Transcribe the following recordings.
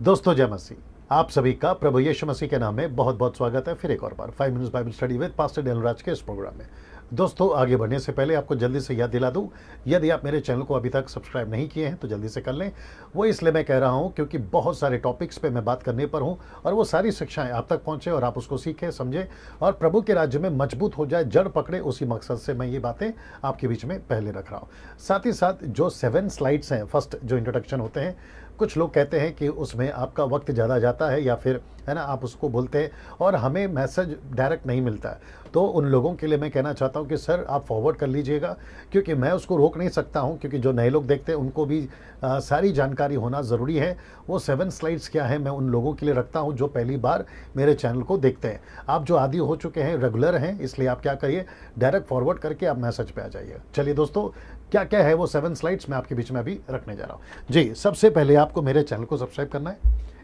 दोस्तों जय मसीह। आप सभी का प्रभु यीशु मसीह के नाम में बहुत बहुत स्वागत है। फिर एक और बार 5 minutes Bible study with pastor Daniel Raj के इस प्रोग्राम में। दोस्तों आगे बढ़ने से पहले आपको जल्दी से याद दिला दूं, यदि आप मेरे चैनल को अभी तक सब्सक्राइब नहीं किए हैं तो जल्दी से कर लें। वो इसलिए मैं कह रहा हूं क्योंकि बहुत सारे टॉपिक्स पे मैं बात करने पर हूं और वो सारी शिक्षाएं आप तक पहुंचे और आप उसको सीखें, समझें और प्रभु के राज्य में मजबूत हो जाए, जड़ पकड़े। उसी मकसद से मैं ये बातें आपके बीच में पहले रख रहा हूँ। साथ ही साथ जो 7 स्लाइड्स हैं, फर्स्ट जो इंट्रोडक्शन होते हैं, कुछ लोग कहते हैं कि उसमें आपका वक्त ज़्यादा जाता है या फिर है ना, आप उसको बोलते हैं और हमें मैसेज डायरेक्ट नहीं मिलता है। तो उन लोगों के लिए मैं कहना चाहता हूं कि सर आप फॉरवर्ड कर लीजिएगा, क्योंकि मैं उसको रोक नहीं सकता हूं, क्योंकि जो नए लोग देखते हैं उनको भी सारी जानकारी होना ज़रूरी है। वो 7 स्लाइड्स क्या है मैं उन लोगों के लिए रखता हूं जो पहली बार मेरे चैनल को देखते हैं। आप जो आदी हो चुके हैं, रेगुलर हैं, इसलिए आप क्या करिए, डायरेक्ट फॉरवर्ड करके आप मैसेज पे आ जाइए। चलिए दोस्तों, क्या क्या है वो 7 स्लाइड्स मैं आपके बीच में अभी रखने जा रहा हूँ। जी, सबसे पहले आपको मेरे चैनल को सब्सक्राइब करना है,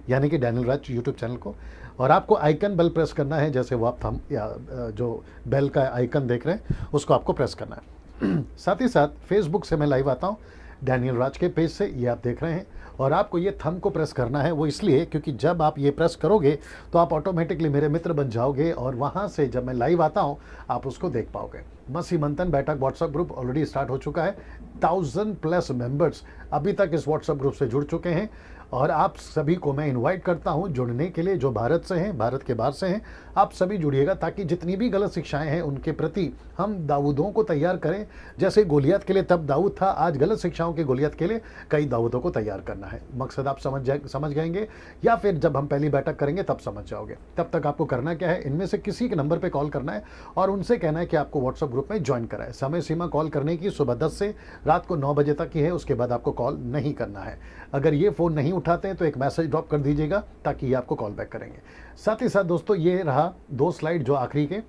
यानी कि डैनियल राज यूट्यूब चैनल को, और आपको आइकन बेल प्रेस करना है। जैसे वो आप थंब या जो बेल का आइकन देख रहे हैं उसको आपको प्रेस करना है। साथ ही साथ फेसबुक से मैं लाइव आता हूँ डैनियल राज के पेज से, ये आप देख रहे हैं, और आपको ये थंब को प्रेस करना है। वो इसलिए क्योंकि जब आप ये प्रेस करोगे तो आप ऑटोमेटिकली मेरे मित्र बन जाओगे और वहाँ से जब मैं लाइव आता हूँ आप उसको देख पाओगे। मसीह मंथन बैठक व्हाट्सएप ग्रुप ऑलरेडी स्टार्ट हो चुका है। 1000+ मेंबर्स अभी तक इस व्हाट्सएप ग्रुप से जुड़ चुके हैं और आप सभी को मैं इनवाइट करता हूं जुड़ने के लिए, जो भारत से हैं, भारत के बाहर से हैं। आप सभी जुड़िएगा ताकि जितनी भी गलत शिक्षाएं हैं उनके प्रति हम दाऊदों को तैयार करें। जैसे गोलियत के लिए तब दाऊद था, आज गलत शिक्षाओं के गोलियत के लिए कई दाऊदों को तैयार करना है। मकसद आप समझ जाएंगे, या फिर जब हम पहली बैठक करेंगे तब समझ जाओगे। तब तक आपको करना क्या है, इनमें से किसी के नंबर पर कॉल करना है और उनसे कहना है कि आपको व्हाट्सएप ग्रुप में ज्वाइन कराए। समय सीमा कॉल करने की सुबह 10 से रात को 9 बजे तक की है, उसके बाद आपको कॉल नहीं करना है। अगर ये फ़ोन नहीं उठाते हैं तो एक मैसेज ड्रॉप कर दीजिएगा ताकि ये आपको कॉल बैक करेंगे। साथ ही साथ दोस्तों, ये रहा 2 स्लाइड जो आखिरी के,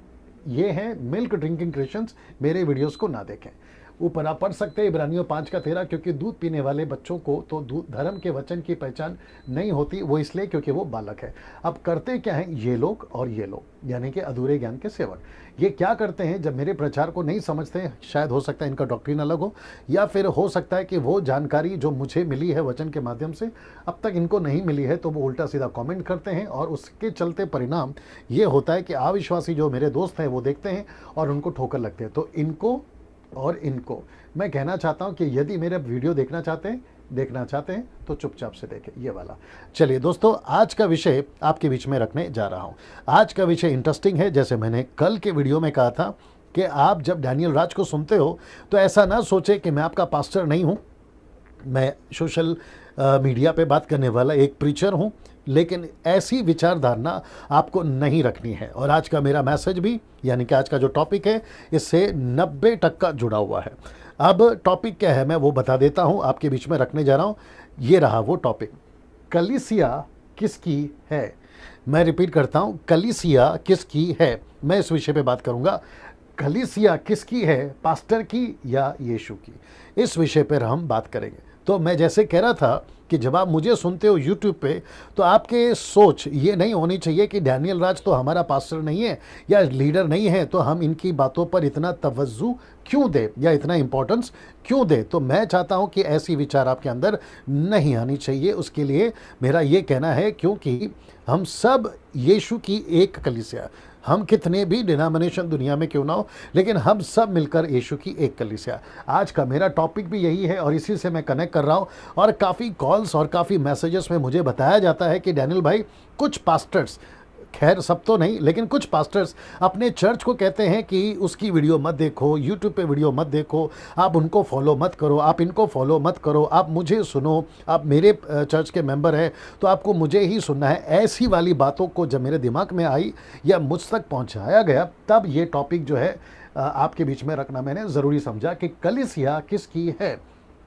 ये हैं मिल्क ड्रिंकिंग क्रिश्चियंस, मेरे वीडियोस को ना देखें। ऊपर आप पढ़ सकते हैं इब्रानियों 5:13, क्योंकि दूध पीने वाले बच्चों को तो धर्म के वचन की पहचान नहीं होती, वो इसलिए क्योंकि वो बालक है। अब करते क्या हैं ये लोग और ये लोग, यानी कि अधूरे ज्ञान के सेवक, ये क्या करते हैं जब मेरे प्रचार को नहीं समझते हैं, शायद हो सकता है इनका डॉक्ट्रिन अलग हो, या फिर हो सकता है कि वो जानकारी जो मुझे मिली है वचन के माध्यम से अब तक इनको नहीं मिली है, तो वो उल्टा सीधा कमेंट करते हैं और उसके चलते परिणाम ये होता है कि अविश्वासी जो मेरे दोस्त हैं वो देखते हैं और उनको ठोकर लगते हैं। तो इनको और इनको मैं कहना चाहता हूं कि यदि मेरे वीडियो देखना चाहते हैं तो चुपचाप से देखें ये वाला। चलिए दोस्तों, आज का विषय आपके बीच में रखने जा रहा हूं। आज का विषय इंटरेस्टिंग है। जैसे मैंने कल के वीडियो में कहा था कि आप जब डैनियल राज को सुनते हो तो ऐसा ना सोचे कि मैं आपका पास्टर नहीं हूं, मैं सोशल मीडिया पे बात करने वाला एक प्रीचर हूं, लेकिन ऐसी विचारधारणा आपको नहीं रखनी है। और आज का मेरा मैसेज भी, यानी कि आज का जो टॉपिक है, इससे 90% जुड़ा हुआ है। अब टॉपिक क्या है मैं वो बता देता हूं, आपके बीच में रखने जा रहा हूं। ये रहा वो टॉपिक, कलीसिया किसकी है। मैं रिपीट करता हूं, कलीसिया किसकी है। मैं इस विषय पे बात करूंगा, कलीसिया किसकी है, पास्टर की या यीशु की। इस विषय पर हम बात करेंगे। तो मैं जैसे कह रहा था कि जब आप मुझे सुनते हो यूट्यूब पे, तो आपके सोच ये नहीं होनी चाहिए कि डैनियल राज तो हमारा पास्टर नहीं है या लीडर नहीं है, तो हम इनकी बातों पर इतना तवज्जो क्यों दें या इतना इम्पोर्टेंस क्यों दें। तो मैं चाहता हूं कि ऐसी विचार आपके अंदर नहीं आनी चाहिए। उसके लिए मेरा ये कहना है, क्योंकि हम सब यीशु की एक कलीसिया, हम कितने भी डिनोमिनेशन दुनिया में क्यों ना हो, लेकिन हम सब मिलकर यीशु की एक कलीसिया। आज का मेरा टॉपिक भी यही है और इसी से मैं कनेक्ट कर रहा हूं। और काफ़ी कॉल्स और काफ़ी मैसेजेस में मुझे बताया जाता है कि डैनियल भाई, कुछ पास्टर्स, खैर सब तो नहीं, लेकिन कुछ पास्टर्स अपने चर्च को कहते हैं कि उसकी वीडियो मत देखो, यूट्यूब पे वीडियो मत देखो, आप उनको फॉलो मत करो, आप इनको फॉलो मत करो, आप मुझे सुनो, आप मेरे चर्च के मेंबर हैं तो आपको मुझे ही सुनना है। ऐसी वाली बातों को जब मेरे दिमाग में आई या मुझ तक पहुंचाया गया, तब ये टॉपिक जो है आपके बीच में रखना मैंने ज़रूरी समझा कि कलीसिया किसकी है,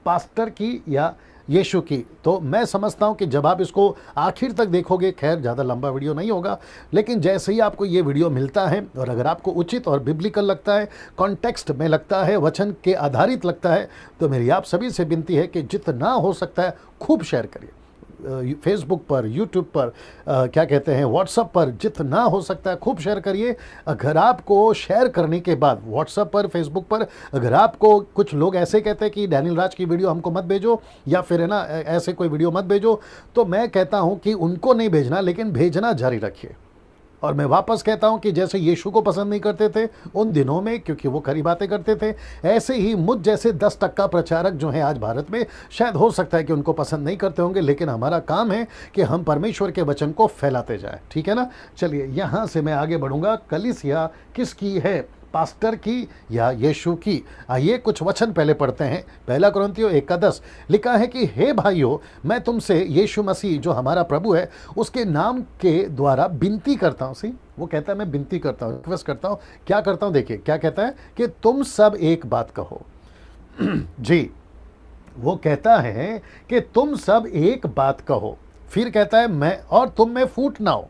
पास्टर की या यीशु की। तो मैं समझता हूं कि जब आप इसको आखिर तक देखोगे, खैर ज़्यादा लंबा वीडियो नहीं होगा, लेकिन जैसे ही आपको ये वीडियो मिलता है और अगर आपको उचित और बिब्लिकल लगता है, कॉन्टेक्स्ट में लगता है, वचन के आधारित लगता है, तो मेरी आप सभी से विनती है कि जितना हो सकता है खूब शेयर करिए। फेसबुक पर, यूट्यूब पर, क्या कहते हैं, व्हाट्सएप पर, जितना हो सकता है खूब शेयर करिए। अगर आपको शेयर करने के बाद व्हाट्सएप पर, फेसबुक पर अगर आपको कुछ लोग ऐसे कहते हैं कि डैनियल राज की वीडियो हमको मत भेजो, या फिर है ना ऐसे कोई वीडियो मत भेजो, तो मैं कहता हूं कि उनको नहीं भेजना, लेकिन भेजना जारी रखिए। और मैं वापस कहता हूं कि जैसे यीशु को पसंद नहीं करते थे उन दिनों में, क्योंकि वो खरी बातें करते थे, ऐसे ही मुझ जैसे 10% प्रचारक जो हैं आज भारत में, शायद हो सकता है कि उनको पसंद नहीं करते होंगे, लेकिन हमारा काम है कि हम परमेश्वर के वचन को फैलाते जाए। ठीक है ना। चलिए यहां से मैं आगे बढ़ूंगा। कलीसिया किसकी है, पास्टर की या यीशु की? आइए कुछ वचन पहले पढ़ते हैं। 1 कुरिन्थियों 1:10 लिखा है कि हे भाइयों, मैं तुमसे यीशु मसीह जो हमारा प्रभु है उसके नाम के द्वारा विनती करता हूं। सी, वो कहता है मैं विनती करता हूं, रिक्वेस्ट करता हूं। क्या करता हूं? देखिए क्या कहता है कि तुम सब एक बात कहो। जी, वो कहता है कि तुम सब एक बात कहो। फिर कहता है मैं और तुम में फूट ना हो।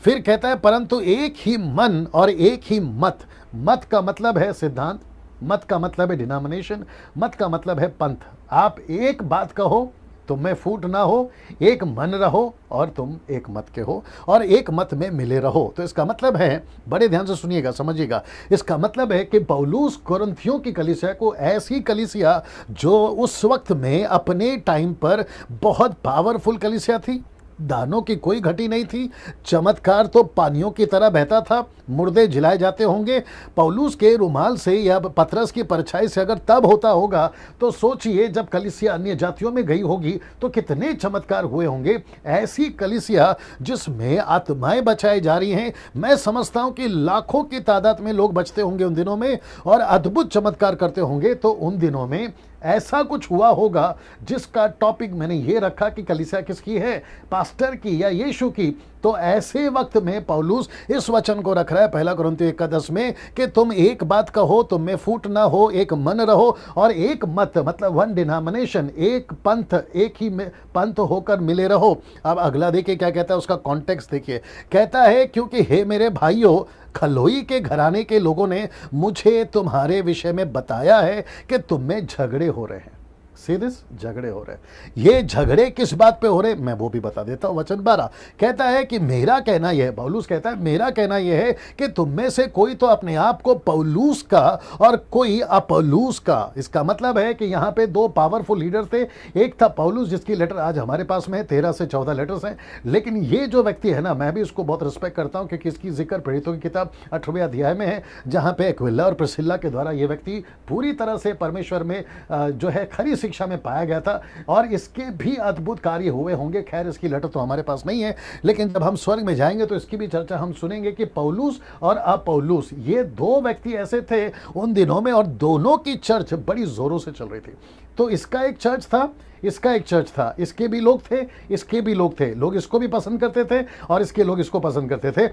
फिर कहता है परंतु एक ही मन और एक ही मत। मत का मतलब है सिद्धांत, मत का मतलब है डिनोमिनेशन, मत का मतलब है पंथ। आप एक बात कहो, तुम में फूट ना हो, एक मन रहो और तुम एक मत के हो और एक मत में मिले रहो। तो इसका मतलब है, बड़े ध्यान से सुनिएगा, समझिएगा, इसका मतलब है कि पौलुस कुरिन्थियों की कलीसिया को, ऐसी कलीसिया जो उस वक्त में अपने टाइम पर बहुत पावरफुल कलीसिया थी, दानों की कोई घटी नहीं थी, चमत्कार तो पानियों की तरह बहता था, मुर्दे जिलाए जाते होंगे। पौलुस के रुमाल से या पतरस की परछाई से अगर तब होता होगा तो सोचिए जब कलीसिया अन्य जातियों में गई होगी तो कितने चमत्कार हुए होंगे। ऐसी कलीसिया जिसमें आत्माएं बचाई जा रही हैं, मैं समझता हूं कि लाखों की तादाद में लोग बचते होंगे उन दिनों में और अद्भुत चमत्कार करते होंगे। तो उन दिनों में ऐसा कुछ हुआ होगा जिसका टॉपिक मैंने ये रखा कि कलीसिया किसकी है, पास्टर की या यीशु की। तो ऐसे वक्त में पौलुस इस वचन को रख रहा है 1 कुरिन्थियों 1:10 में कि तुम एक बात कहो, तुम में फूट ना हो, एक मन रहो और एक मत, मतलब वन डिनोमिनेशन, एक पंथ, एक ही पंथ होकर मिले रहो। अब अगला देखिए क्या कहता है, उसका कॉन्टेक्स्ट देखिए। कहता है क्योंकि हे मेरे भाइयों, खलोई के घराने के लोगों ने मुझे तुम्हारे विषय में बताया है कि तुम में झगड़े हो रहे हैं। सीरियस झगड़े हो रहे हैं। ये झगड़े किस बात पे हो रहे, मैं वो भी बता देता हूं। वचन 12 कहता है कि मेरा कहना यह है, पौलुस कहता है मेरा कहना यह है कि तुम में से कोई तो अपने आप को पौलुस का और कोई अपोलुस का। इसका मतलब है कि यहाँ पे दो पावरफुल लीडर थे। एक था पौलुस जिसकी लेटर आज हमारे पास में है, 13 से 14 लेटर्स हैं। लेकिन ये जो व्यक्ति है ना, मैं भी इसको बहुत रिस्पेक्ट करता हूँ क्योंकि इसकी जिक्र प्रेरितों की किताब 8वें अध्याय में है, जहाँ पे एक्विला और प्रिस्किल्ला के द्वारा ये व्यक्ति पूरी तरह से परमेश्वर में जो है खरी शिक्षा में पाया गया था और इसके भी अद्भुत कार्य हुए होंगे। खैर इसकी लेटर तो हमारे पास नहीं है, लेकिन जब हम स्वर्ग में जाएंगे तो इसकी भी चर्चा हम सुनेंगे कि पौलुस और अपोलुस ये दो व्यक्ति ऐसे थे उन दिनों में और दोनों की चर्च बड़ी जोरों से चल रही थी। तो इसका एक चर्च था, इसका एक चर्च था, इसके भी लोग थे, इसके भी लोग थे, लोग इसको भी पसंद करते थे और इसके लोग इसको पसंद करते थे।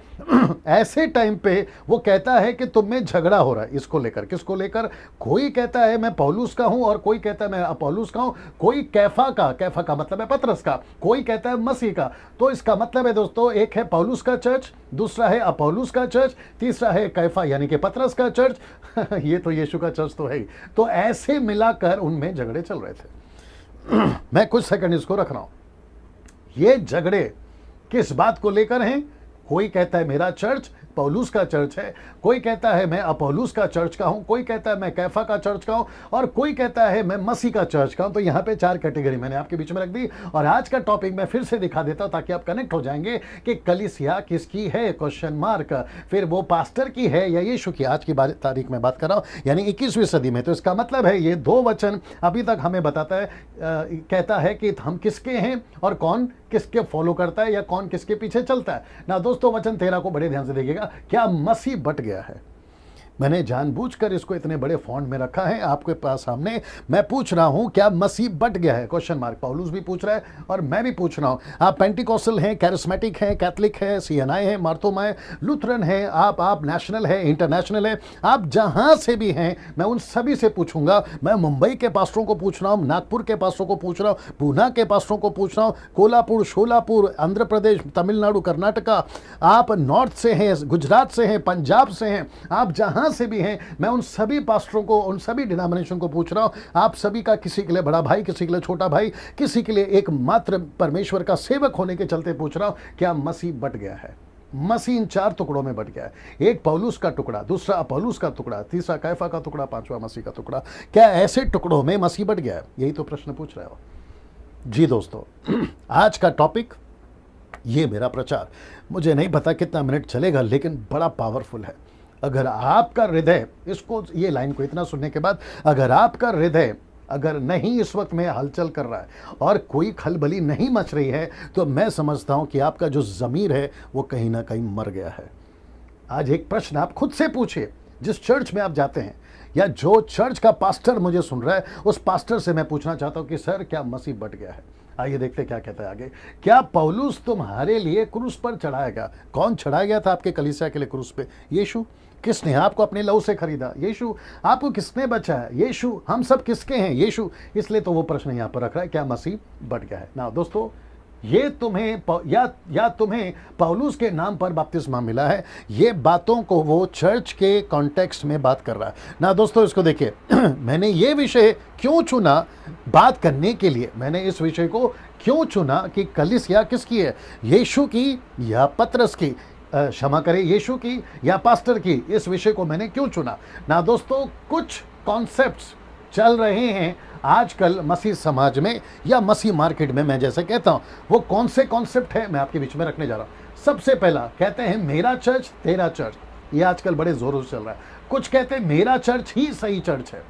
ऐसे टाइम पे वो कहता है कि तुम में झगड़ा हो रहा है। इसको लेकर, किसको लेकर? कोई कहता है मैं पौलुस का हूं और कोई कहता है मैं अपोलुस का हूं, कोई कैफा का, कैफा का मतलब है पतरस का, कोई कहता है मसीह का। तो इसका मतलब है दोस्तों, एक है पौलुस का चर्च, दूसरा है अपोलुस का चर्च, तीसरा है कैफा यानी कि पतरस का चर्च। ये तो यीशु का चर्च तो है ही। तो ऐसे मिलाकर उनमें झगड़े चल रहे थे। मैं कुछ सेकंड इसको रख रहा हूं। ये झगड़े किस बात को लेकर हैं? कोई कहता है मेरा चर्च पौलुस का चर्च है, कोई कहता है मैं अपोलुस का चर्च का हूं, कोई कहता है मैं कैफा का चर्च का हूं और कोई कहता है मैं मसीह का चर्च का हूं। तो यहां पे 4 कैटेगरी मैंने आपके बीच में रख दी और आज का टॉपिक मैं फिर से दिखा देता हूं ताकि आप कनेक्ट हो जाएंगे कि कलीसिया किसकी है, क्वेश्चन मार्क, फिर वो पास्टर की है या यीशु की। आज की तारीख में बात कर रहा हूं यानी 21वीं सदी में। तो इसका मतलब है ये दो वचन अभी तक हमें बताता है, कहता है कि हम किसके हैं और कौन किसके फॉलो करता है या कौन किसके पीछे चलता है ना। दोस्तों वचन 13 को बड़े ध्यान से देखिएगा। क्या मसीह बट गया है? मैंने जानबूझकर इसको इतने बड़े फॉन्ट में रखा है आपके पास सामने। मैं पूछ रहा हूं क्या मसीह बट गया है? Question mark. पौलुस भी पूछ रहा है और मैं भी पूछ रहा हूं। आप पेंटिकोस्टल हैं, कैरिस्मेटिक हैं, कैथलिक हैं, सीएनआई हैं, मार्थोमा, लूथरन हैं, आप नेशनल हैं, इंटरनेशनल हैं, आप जहां से भी हैं मैं उन सभी से पूछूंगा। मैं मुंबई के पास्टरों को पूछ रहा हूं, नागपुर के पास्टरों को पूछ रहा हूं, पूना के पास्टरों को पूछ रहा हूं, कोल्हापुर, शोलापुर, आंध्र प्रदेश, तमिलनाडु, कर्नाटका, आप नॉर्थ से हैं, गुजरात से हैं, पंजाब से हैं, आप जहां से भी हैं, मैं उन सभी पास्टरों को, उन सभी डिनोमिनेशन को पूछ रहा हूँ, आप सभी का किसी के लिए बड़ा भाई, किसी के लिए छोटा भाई, किसी के लिए एकमात्र परमेश्वर का सेवक होने के चलते पूछ रहा हूँ, क्या मसीह बट गया है? मसीह इन 4 टुकड़ों में बट गया है। एक पौलुस का टुकड़ा, दूसरा अपोलोस का टुकड़ा, तीसरा कैफा का टुकड़ा, पांचवा मसीह का टुकड़ा। क्या ऐसे टुकड़ों में मसीह बट गया है? यही तो प्रश्न पूछ रहे हो। जी दोस्तों, आज का टॉपिक, ये मेरा प्रचार मुझे नहीं पता कितना मिनट चलेगा, लेकिन बड़ा पावरफुल है। अगर आपका हृदय, इसको, ये लाइन को इतना सुनने के बाद, अगर आपका हृदय अगर नहीं इस वक्त में हलचल कर रहा है और कोई खलबली नहीं मच रही है, तो मैं समझता हूं कि आपका जो ज़मीर है वो कहीं ना कहीं मर गया है। आज एक प्रश्न आप खुद से पूछिए, जिस चर्च में आप जाते हैं, या जो चर्च का पास्टर मुझे सुन रहा है, उस पास्टर से मैं पूछना चाहता हूं कि सर, क्या मसीह बट गया है? आइए देखते क्या कहता है आगे। क्या पौलुस तुम्हारे लिए क्रूस पर चढ़ाया गया? कौन चढ़ाया गया था आपके कलीसिया के लिए क्रूस पे? यीशु। किसने आपको अपने लहू से खरीदा? यीशु। आपको किसने बचाया? यीशु। हम सब किसके हैं? यीशु। इसलिए तो वो प्रश्न यहां पर रख रहा है, क्या मसीह बट गया है? ना दोस्तों, ये तुम्हें या तुम्हें पौलुस के नाम पर बपतिस्मा मिला है, ये बातों को वो चर्च के कॉन्टेक्स्ट में बात कर रहा है ना। दोस्तों इसको देखिए, मैंने ये विषय क्यों चुना बात करने के लिए? मैंने इस विषय को क्यों चुना कि कलीसिया किसकी है, यीशु की या पतरस की, क्षमा करें, यीशु की या पास्टर की? इस विषय को मैंने क्यों चुना ना दोस्तों, कुछ कॉन्सेप्ट्स चल रहे हैं आजकल मसीह समाज में या मसीह मार्केट में। मैं जैसे कहता हूं, वो कौन से कॉन्सेप्ट है मैं आपके बीच में रखने जा रहा हूं। सबसे पहला कहते हैं मेरा चर्च तेरा चर्च, ये आजकल बड़े जोरों से चल रहा है। कुछ कहते हैं मेरा चर्च ही सही चर्च है,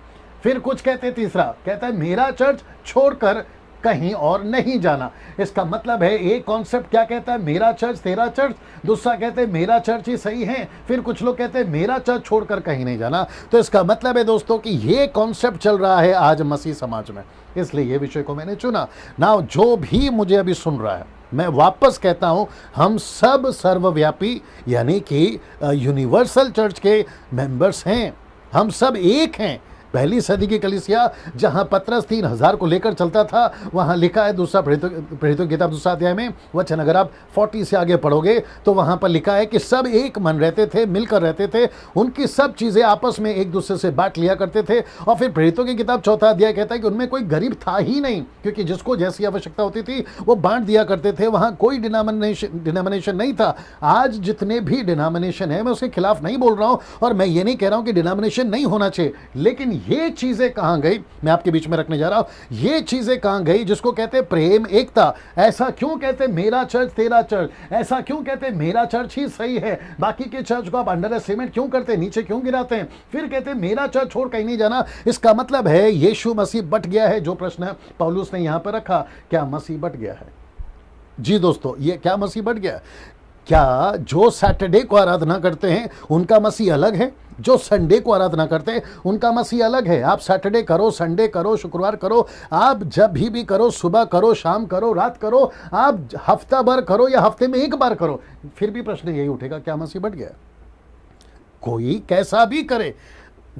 फिर कुछ कहते हैं, तीसरा कहता है मेरा चर्च छोड़कर कहीं और नहीं जाना। इसका मतलब है, एक कॉन्सेप्ट क्या कहता है, मेरा चर्च तेरा चर्च, दूसरा कहते हैं मेरा चर्च ही सही है, फिर कुछ लोग कहते हैं मेरा चर्च छोड़कर कहीं नहीं जाना। तो इसका मतलब है दोस्तों कि ये कॉन्सेप्ट चल रहा है आज मसीह समाज में, इसलिए ये विषय को मैंने चुना ना। जो भी मुझे अभी सुन रहा है, मैं वापस कहता हूं, हम सब सर्वव्यापी यानी कि यूनिवर्सल चर्च के मेंबर्स हैं, हम सब एक हैं। पहली सदी की कलीसिया जहां पतरस 3000 को लेकर चलता था, वहां लिखा है दूसरा प्रेरितों की किताब दूसरा अध्याय में वचन, अगर आप 40 से आगे पढ़ोगे तो वहां पर लिखा है कि सब एक मन रहते थे, मिलकर रहते थे, उनकी सब चीजें आपस में एक दूसरे से बांट लिया करते थे। और फिर प्रेरितों की किताब चौथा अध्याय कहता है कि उनमें कोई गरीब था ही नहीं, क्योंकि जिसको जैसी आवश्यकता होती थी वो बांट दिया करते थे। वहां कोई डिनोमिनेशन नहीं था। आज जितने भी डिनोमिनेशन है, मैं उसके खिलाफ नहीं बोल रहा हूं, और मैं ये नहीं कह रहा हूं कि डिनोमिनेशन नहीं होना चाहिए, लेकिन ये चीजें कहां गई मैं आपके बीच में रखने जा रहा हूं। ये चीजें कहां गई जिसको कहते हैं प्रेम, एकता? ऐसा क्यों कहते हैं मेरा चर्च तेरा चर्च? ऐसा क्यों कहते हैं मेरा चर्च ही सही है, बाकी के चर्च को आप अंडर एस्टिमेट क्यों करते हैं, नीचे क्यों गिराते हैं? फिर कहते हैं मेरा चर्च छोड़ कहीं नहीं जाना। इसका मतलब है यीशु मसीह बट गया है। जो प्रश्न पौलुस ने यहां पर रखा, क्या मसीह बट गया है? जी दोस्तों, ये क्या मसीह बट गया? क्या जो सैटरडे को आराधना करते हैं उनका मसीह अलग है, जो संडे को आराधना करते हैं उनका मसीह अलग है? आप सैटरडे करो, संडे करो, शुक्रवार करो, आप जब भी करो, सुबह करो, शाम करो, रात करो, आप हफ्ता भर करो या हफ्ते में एक बार करो, फिर भी प्रश्न यही उठेगा, क्या मसीह बट गया? कोई कैसा भी करे,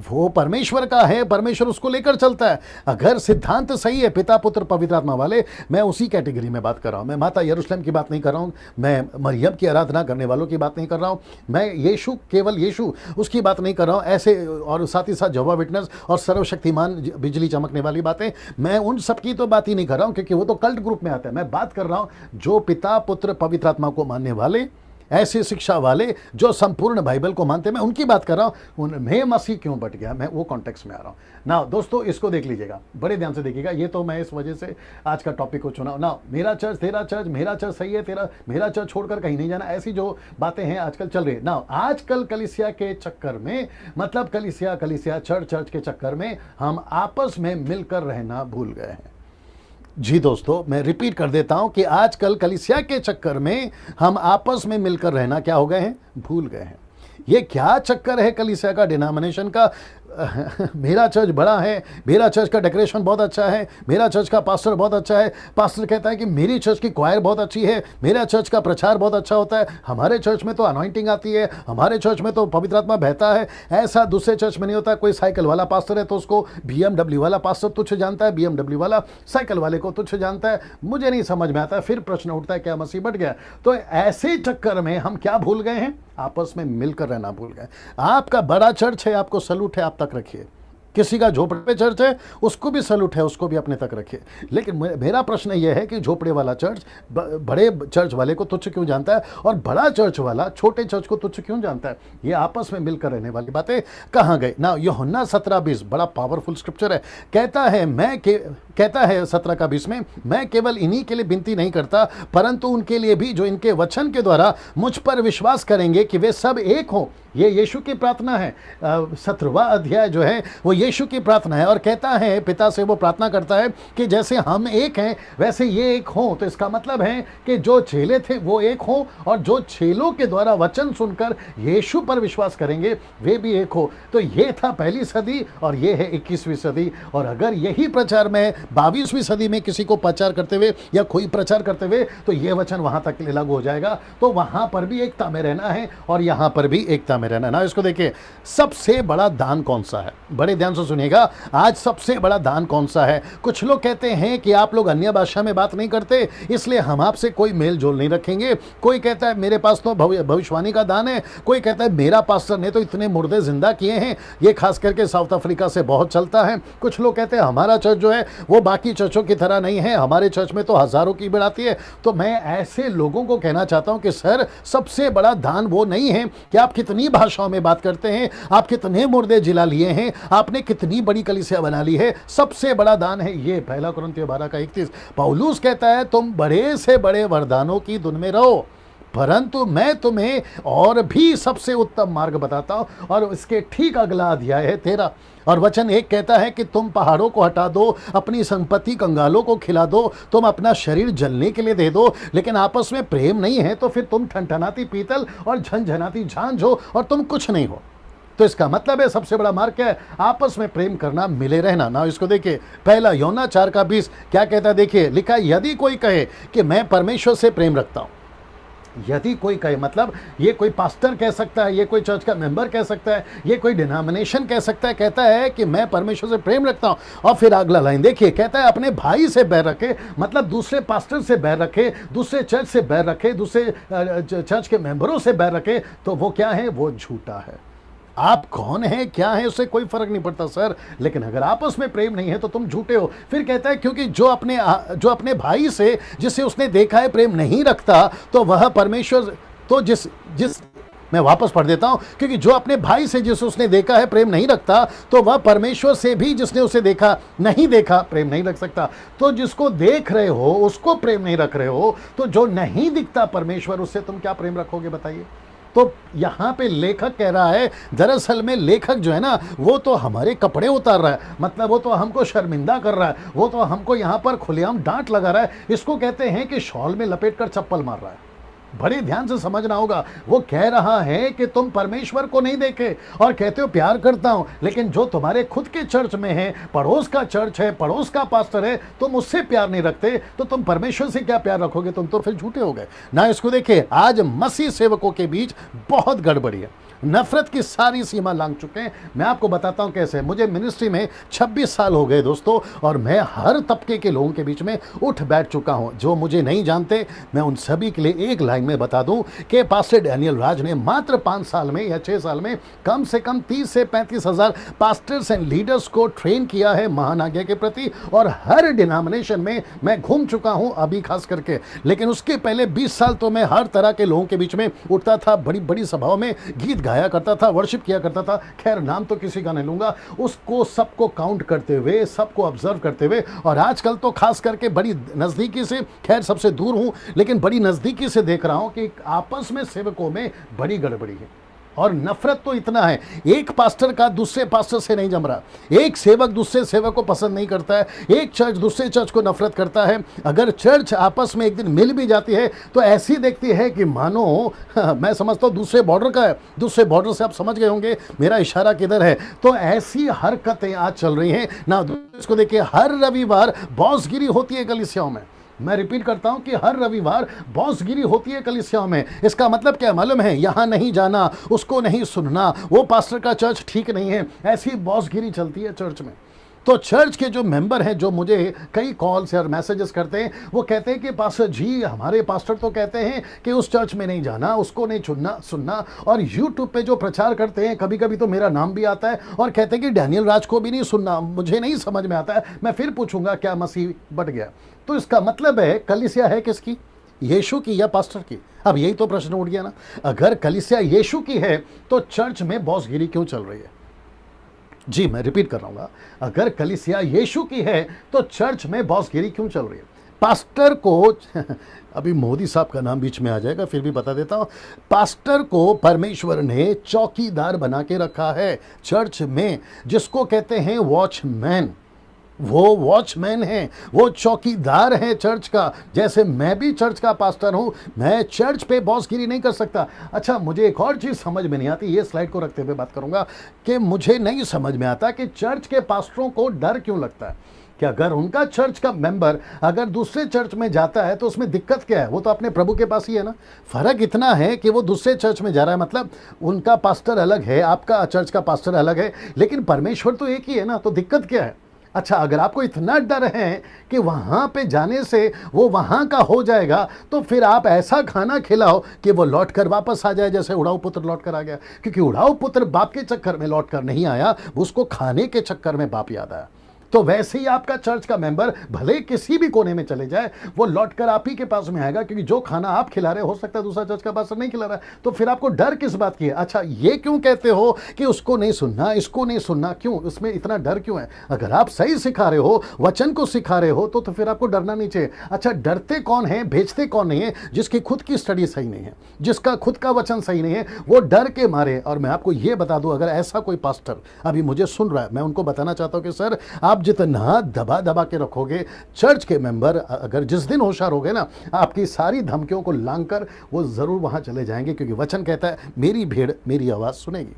वो परमेश्वर का है, परमेश्वर उसको लेकर चलता है। अगर सिद्धांत सही है, पिता पुत्र पवित्र आत्मा वाले, मैं उसी कैटेगरी में बात कर रहा हूं। मैं माता यरूशलेम की बात नहीं कर रहा हूं, मैं मरियम की आराधना करने वालों की बात नहीं कर रहा हूं, मैं यीशु, केवल यीशु, उसकी बात नहीं कर रहा हूं। ऐसे और साथ ही साथ जवा विटनेस और सर्वशक्तिमान बिजली चमकने वाली बातें, मैं उन सब की तो बात ही नहीं कर रहा हूं, क्योंकि वो तो कल्ट ग्रुप में आता है। मैं बात कर रहा हूं जो पिता पुत्र पवित्र आत्मा को मानने वाले, ऐसी शिक्षा वाले जो संपूर्ण बाइबल को मानते हैं, मैं उनकी बात कर रहा हूं। उनमें मसीह क्यों बट गया, मैं वो कॉन्टेक्स्ट में आ रहा हूं ना। दोस्तों इसको देख लीजिएगा, बड़े ध्यान से देखिएगा। ये तो मैं इस वजह से आज का टॉपिक को चुना ना। मेरा चर्च तेरा चर्च, मेरा चर्च सही है, तेरा मेरा चर्च छोड़कर कहीं नहीं जाना, ऐसी जो बातें हैं आजकल चल रही है ना। आजकल कलीसिया के चक्कर में, मतलब कलीसिया चर्च के चक्कर में हम आपस में मिलकर रहना भूल गए हैं। जी दोस्तों, मैं रिपीट कर देता हूं कि आजकल कलीसिया के चक्कर में हम आपस में मिलकर रहना क्या हो गए हैं, भूल गए हैं। ये क्या चक्कर है कलीसिया का, डिनोमिनेशन का? मेरा चर्च बड़ा है, मेरा चर्च का डेकोरेशन बहुत अच्छा है, मेरा चर्च का पास्टर बहुत अच्छा है, पास्टर कहता है कि मेरी चर्च की क्वायर बहुत अच्छी है, मेरा चर्च का प्रचार बहुत अच्छा होता है, हमारे चर्च में तो अनॉइंटिंग आती है, हमारे चर्च में तो पवित्र आत्मा बहता है। ऐसा दूसरे चर्च में नहीं होता। कोई साइकिल वाला पास्टर है तो उसको BMW वाला पास्टर तुच्छ जानता है, BMW वाला साइकिल वाले को तुच्छ जानता है। मुझे नहीं समझ में आता। फिर प्रश्न उठता है, क्या मसीह बट गया? तो ऐसे चक्कर में हम क्या भूल गए हैं? आपस में मिलकर रहना भूल गए। आपका बड़ा चर्च है, आपको सलूट है, आप तक रखिए। किसी का झोपड़े पे चर्च है, उसको भी सलूट है, उसको भी अपने तक रखिए। लेकिन मेरा प्रश्न यह है कि झोपड़े वाला चर्च बड़े चर्च वाले को तुच्छ क्यों जानता है और बड़ा चर्च वाला छोटे चर्च को तुच्छ क्यों जानता है? ये आपस में मिलकर रहने वाली बातें कहाँ गई ना। यूहन्ना 17:20 बड़ा पावरफुल स्क्रिप्चर है। कहता है 17 का 20 में, मैं केवल इन्हीं के लिए विनती नहीं करता परंतु उनके लिए भी जो इनके वचन के द्वारा मुझ पर विश्वास करेंगे कि वे सब एक हों। ये यीशु की प्रार्थना है। 17वां अध्याय जो है वो यीशु की प्रार्थना है और कहता है पिता से वो प्रार्थना करता है कि जैसे हम एक हैं वैसे ये एक हों। तो इसका मतलब है कि जो चेले थे वो एक हों और जो चेलों के द्वारा वचन सुनकर यीशु पर विश्वास करेंगे वे भी एक हो। तो ये था पहली सदी और ये है 21वीं सदी। और अगर यही प्रचार में 22वीं सदी में किसी को प्रचार करते हुए या कोई प्रचार करते हुए तो ये वचन वहां तक के लिए लागू हो जाएगा। तो वहां पर भी एकता में रहना है और यहां पर भी एकता में रहना। ना इसको देखिए, सबसे बड़ा दान कौन सा है? बड़े ध्यान से सुनिएगा, आज सबसे बड़ा दान कौन सा है? कुछ लोग कहते हैं कि आप लोग अन्य भाषा में बात नहीं करते इसलिए हम आपसे कोई मेल जोल नहीं रखेंगे। कोई कहता है मेरे पास तो भविष्यवाणी का दान है। कोई कहता है मेरा पास्टर ने तो इतने मुर्दे जिंदा किए हैं। ये खास करके साउथ अफ्रीका से बहुत चलता है। कुछ लोग कहते हैं हमारा चर्च जो है वो बाकी चर्चों की तरह नहीं है, हमारे चर्च में तो हजारों की भीड़ आती है। तो मैं ऐसे लोगों को कहना चाहता हूं कि सर, सबसे बड़ा दान वो नहीं है कि आप कितनी भाषाओं में बात करते हैं, आप कितने मुर्दे जिला लिए हैं, आपने कितनी बड़ी कलीसिया बना ली है। सबसे बड़ा दान है ये 1 कुरिन्थियों 12:31। पौलुस कहता है तुम बड़े से बड़े वरदानों की धुन में रहो परंतु मैं तुम्हें और भी सबसे उत्तम मार्ग बताता हूं। और इसके ठीक अगला अध्याय है 13 और वचन 1 कहता है कि तुम पहाड़ों को हटा दो, अपनी संपत्ति कंगालों को खिला दो, तुम अपना शरीर जलने के लिए दे दो। लेकिन आपस में प्रेम नहीं है तो फिर तुम ठनठनाती पीतल और झनझनाती झांझ हो और तुम कुछ नहीं हो। तो इसका मतलब है सबसे बड़ा मार्ग क्या है? आपस में प्रेम करना, मिले रहना। ना इसको देखिए, 1 यूहन्ना 4:20 क्या कहता है? देखिए लिखा है, यदि कोई कहे कि मैं परमेश्वर से प्रेम रखता हूं, यदि कोई कहे मतलब ये कोई पास्टर कह सकता है, ये कोई चर्च का मेंबर कह सकता है, ये कोई डिनोमिनेशन कह सकता है, कहता है कि मैं परमेश्वर से प्रेम रखता हूं। और फिर अगला लाइन देखिए, कहता है अपने भाई से बैर रखे, मतलब दूसरे पास्टर से बैर रखे, दूसरे चर्च से बैर रखे, दूसरे चर्च के मेंबरों से बैर रखे, तो वो क्या है? वो झूठा है। आप कौन है, क्या है, उससे कोई फर्क नहीं पड़ता सर, लेकिन अगर आपस में प्रेम नहीं है तो तुम झूठे हो। फिर कहता है क्योंकि जो अपने भाई से जिसे उसने देखा है प्रेम नहीं रखता तो वह परमेश्वर तो जिस मैं वापस पढ़ देता हूं, क्योंकि जो अपने भाई से जिसे उसने देखा है प्रेम नहीं रखता तो वह परमेश्वर से भी जिसने उसे नहीं देखा प्रेम नहीं रख सकता। तो जिसको देख रहे हो उसको प्रेम नहीं रख रहे हो, तो जो नहीं दिखता परमेश्वर उससे तुम क्या प्रेम रखोगे बताइए? तो यहां पे लेखक कह रहा है, दरअसल में लेखक जो है ना वो तो हमारे कपड़े उतार रहा है, मतलब वो तो हमको शर्मिंदा कर रहा है, वो तो हमको यहां पर खुलेआम डांट लगा रहा है। इसको कहते हैं कि शॉल में लपेट कर चप्पल मार रहा है। बड़े ध्यान से समझना होगा, वो कह रहा है कि तुम परमेश्वर को नहीं देखे और कहते हो प्यार करता हूं, लेकिन जो तुम्हारे खुद के चर्च में है, पड़ोस का चर्च है, पड़ोस का पास्टर है, तुम उससे प्यार नहीं रखते तो तुम परमेश्वर से क्या प्यार रखोगे? तुम तो फिर झूठे हो गए ना। इसको देखिए, आज मसीह सेवकों के बीच बहुत गड़बड़ी है, नफरत की सारी सीमा लांघ चुके हैं। मैं आपको बताता हूं कैसे। मुझे मिनिस्ट्री में 26 साल हो गए दोस्तों, और मैं हर तबके के लोगों के बीच में उठ बैठ चुका हूं। जो मुझे नहीं जानते मैं उन सभी के लिए एक लाइन में बता दूं कि पास्टर डैनियल राज ने मात्र 5 साल में या 6 साल में कम से कम 30 से 35 हजार पास्टर्स एंड लीडर्स को ट्रेन किया है महान आज्ञा के प्रति, और हर डिनोमिनेशन में मैं घूम चुका हूं अभी खास करके। लेकिन उसके पहले 20 साल तो मैं हर तरह के लोगों के बीच में उठता था, बड़ी बड़ी सभाओं में गीत गाया करता था, वर्शिप किया करता था। खैर नाम तो किसी का नहीं लूंगा, उसको सबको काउंट करते हुए, सबको ऑब्जर्व करते हुए, और आजकल तो खास करके बड़ी नजदीकी से, खैर सबसे दूर हूं लेकिन बड़ी नजदीकी से देख रहा हूं कि आपस में सेवकों में बड़ी गड़बड़ी है। और नफरत तो इतना है, एक पास्टर का दूसरे पास्टर से नहीं जम रहा, एक सेवक दूसरे सेवक को पसंद नहीं करता है, एक चर्च दूसरे चर्च को नफरत करता है। अगर चर्च आपस में एक दिन मिल भी जाती है तो ऐसी देखती है कि मानो मैं समझता हूँ दूसरे बॉर्डर का है। दूसरे बॉर्डर से आप समझ गए होंगे मेरा इशारा किधर है। तो ऐसी हरकतें आज चल रही हैं ना। इसको देखिए, हर रविवार बॉसगिरी होती है कलीसियाओं में। मैं रिपीट करता हूं कि हर रविवार बॉसगिरी होती है कलीसियाओं में। इसका मतलब क्या मालूम है? यहां नहीं जाना, उसको नहीं सुनना, वो पास्टर का चर्च ठीक नहीं है, ऐसी बॉसगिरी चलती है चर्च में। तो चर्च के जो मेंबर हैं, जो मुझे कई कॉल्स और मैसेजेस करते हैं, वो कहते हैं कि पास्टर जी, हमारे पास्टर तो कहते हैं कि उस चर्च में नहीं जाना, उसको नहीं सुनना। और यूट्यूब पे जो प्रचार करते हैं, कभी कभी तो मेरा नाम भी आता है और कहते हैं कि डैनियल राज को भी नहीं सुनना। मुझे नहीं समझ में आता है। मैं फिर पूछूंगा, क्या मसीह बट गया? तो इसका मतलब है कलीसिया है किसकी? यीशु की या पास्टर की? अब यही तो प्रश्न उठ गया ना। अगर कलीसिया यीशु की है तो चर्च में बॉसगिरी क्यों चल रही है? जी, मैं रिपीट कर रहा हूँ, अगर कलीसिया यीशु की है तो चर्च में बॉसगिरी क्यों चल रही है? पास्टर को अभी मोदी साहब का नाम बीच में आ जाएगा, फिर भी बता देता हूं। पास्टर को परमेश्वर ने चौकीदार बना के रखा है चर्च में, जिसको कहते हैं वॉचमैन। वो वॉचमैन है, वो चौकीदार है चर्च का। जैसे मैं भी चर्च का पास्टर हूं, मैं चर्च पे बॉसगिरी नहीं कर सकता। अच्छा, मुझे एक और चीज समझ में नहीं आती, ये स्लाइड को रखते हुए बात करूंगा कि मुझे नहीं समझ में आता कि चर्च के पास्टरों को डर क्यों लगता है कि अगर उनका चर्च का मेंबर अगर दूसरे चर्च में जाता है तो उसमें दिक्कत क्या है? वो तो अपने प्रभु के पास ही है ना। फर्क इतना है कि वो दूसरे चर्च में जा रहा है, मतलब उनका पास्टर अलग है, आपका चर्च का पास्टर अलग है, लेकिन परमेश्वर तो एक ही है ना। तो दिक्कत क्या है? अच्छा, अगर आपको इतना डर है कि वहां पे जाने से वो वहां का हो जाएगा, तो फिर आप ऐसा खाना खिलाओ कि वो लौट कर वापस आ जाए, जैसे उड़ाऊ पुत्र लौट कर आ गया। क्योंकि उड़ाऊ पुत्र बाप के चक्कर में लौट कर नहीं आया, उसको खाने के चक्कर में बाप याद आया। तो वैसे ही आपका चर्च का मेंबर भले किसी भी कोने में चले जाए, वो लौटकर आप ही के पास में आएगा, क्योंकि जो खाना आप खिला रहे हो सकता है दूसरा चर्च का पास्टर नहीं खिला रहा है। तो फिर आपको डर किस बात की है? अच्छा, ये क्यों कहते हो कि उसको नहीं सुनना, इसको नहीं सुनना? क्यों उसमें इतना डर क्यों है? अगर आप सही सिखा रहे हो, वचन को सिखा रहे हो, तो फिर आपको डरना नहीं चाहिए। अच्छा, डरते कौन है, भेजते कौन नहीं है? जिसकी खुद की स्टडी सही नहीं है, जिसका खुद का वचन सही नहीं है, वो डर के मारे। और मैं आपको ये बता दूं, अगर ऐसा कोई पास्टर अभी मुझे सुन रहा है, मैं उनको बताना चाहता हूं कि सर, आप जितना दबा दबा के रखोगे चर्च के मेंबर, अगर जिस दिन होशियार हो गए ना, आपकी सारी धमकियों को लांग कर वो जरूर वहां चले जाएंगे। क्योंकि वचन कहता है, मेरी भीड़ मेरी आवाज सुनेगी।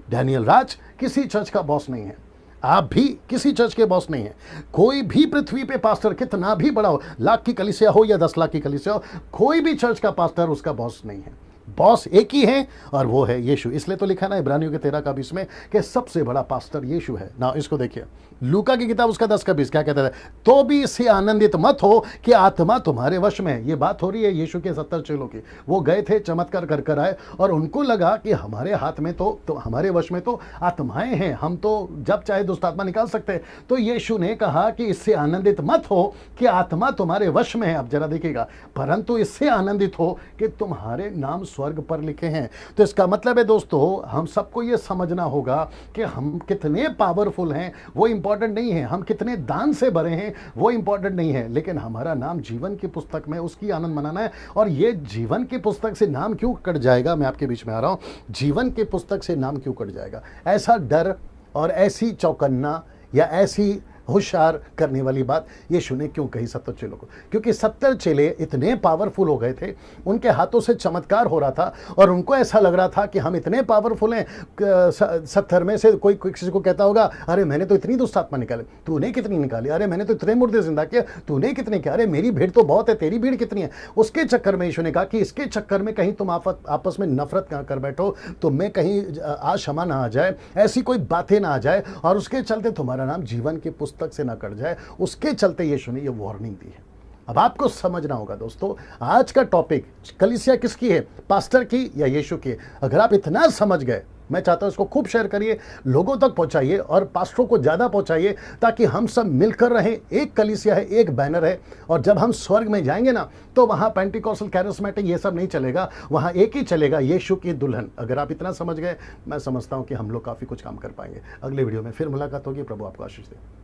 डैनियल राज किसी चर्च का बॉस नहीं है, आप भी किसी चर्च के बॉस नहीं है। कोई भी पृथ्वी पे पास्टर कितना भी बड़ा हो, लाख की कलीसिया हो या 10 लाख की कलीसिया हो, कोई भी चर्च का पास्टर उसका बॉस नहीं है। बॉस एक ही है और वो है यीशु। इसलिए तो लिखा ना इब्रानियों के 13 का 20 में कि सबसे बड़ा पास्टर यीशु है ना। इसको देखिए, लूका की किताब उसका 10 का 20 क्या कहता है? तो भी इससे आनंदित मत हो कि आत्मा तुम्हारे वश में है। ये बात हो रही है यीशु के 70 चेलों की। वो गए थे, चमत्कार कर कर आए, और उनको लगा कि हमारे हाथ में तो हमारे वश में तो आत्माएं हैं, हम तो जब चाहे दुष्ट आत्मा निकाल सकते हैं। तो यीशु ने कहा कि इससे आनंदित मत हो कि आत्मा तुम्हारे वश में है। अब जरा देखिएगा, परंतु इससे आनंदित हो कि तुम्हारे नाम स्वर्ग पर लिखे हैं। तो इसका मतलब है दोस्तों, हम सबको यह समझना होगा कि हम कितने पावरफुल हैं वो इंपॉर्टेंट नहीं है, हम कितने दान से भरे हैं वो इंपॉर्टेंट नहीं है, लेकिन हमारा नाम जीवन की पुस्तक में, उसकी आनंद मनाना है। और ये जीवन की पुस्तक से नाम क्यों कट जाएगा, मैं आपके बीच में आ रहा हूं। जीवन की पुस्तक से नाम क्यों कट जाएगा? ऐसा डर और ऐसी चौकन्ना या ऐसी होशियार करने वाली बात यीशु ने क्यों कही 70 चेलों को? क्योंकि 70 चेले इतने पावरफुल हो गए थे, उनके हाथों से चमत्कार हो रहा था और उनको ऐसा लग रहा था कि हम इतने पावरफुल हैं। 70 में से कोई किसी को कहता होगा, अरे मैंने तो इतनी दुष्ट आत्मा निकाली, तूने कितनी निकाली? अरे मैंने तो इतने मुर्दे जिंदा किया, तूने कितने किया? अरे मेरी भीड़ तो बहुत है, तेरी भीड़ कितनी है? उसके चक्कर में यीशु ने कहा कि इसके चक्कर में कहीं तुम आपस में नफरत ना कर बैठो, तुम में कहीं आशमा ना आ जाए, ऐसी कोई बातें ना आ जाए और उसके चलते तुम्हारा नाम जीवन की पुस्तक से ना कट जाए। उसके चलते यीशु ने ये वार्निंग दी है। अब आपको समझना होगा दोस्तों, आज का टॉपिक कलीसिया किसकी है, पास्टर की या यीशु की? अगर आप इतना समझ गए, मैं चाहता हूं इसको खूब शेयर करिए, लोगों तक पहुंचाइए और पास्टरों को ज्यादा पहुंचाइए, ताकि हम सब मिलकर रहें। एक कलीसिया है, एक बैनर है, और जब हम स्वर्ग में जाएंगे ना, तो वहां पेंटिकॉस्टल, कैरिस्मेटिक ये सब नहीं चलेगा, वहां एक ही चलेगा, यीशु की दुल्हन। अगर आप इतना समझ गए, मैं समझता हूं कि हम लोग काफी कुछ काम कर पाएंगे। अगले वीडियो में फिर मुलाकात होगी। प्रभु आपको आशीष दे।